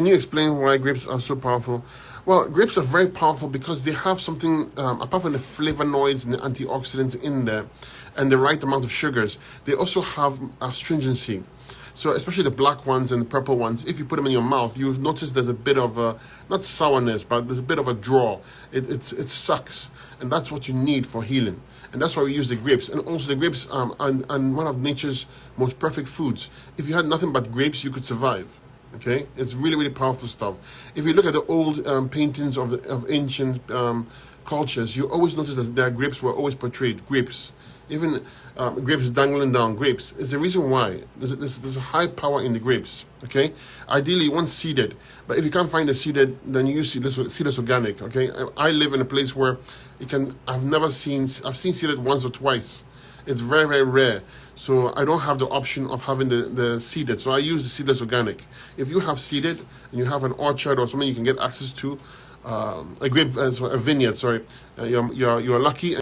Can you explain why grapes are so powerful? Well, grapes are very powerful because they have something, apart from the flavonoids and the antioxidants in there and the right amount of sugars, they also have astringency. So especially the black ones and the purple ones, if you put them in your mouth, you'll notice there's a bit of not sourness, but there's a bit of a draw. It sucks, and that's what you need for healing. And that's why we use the grapes. And also the grapes are one of nature's most perfect foods. If you had nothing but grapes, you could survive. Okay, it's really, really powerful stuff. If you look at the old paintings of ancient cultures, you always notice that their grapes were always portrayed. Grapes, even grapes dangling down. Grapes. It's the reason why there's a high power in the grapes. Okay, ideally you want seeded, but if you can't find the seeded, then you use seedless organic. Okay, I live in a place where you can. I've seen seeded once or twice. It's very, very rare. So I don't have the option of having the seeded. So I use the seedless organic. If you have seeded and you have an orchard or something you can get access to, a vineyard, sorry, you're lucky.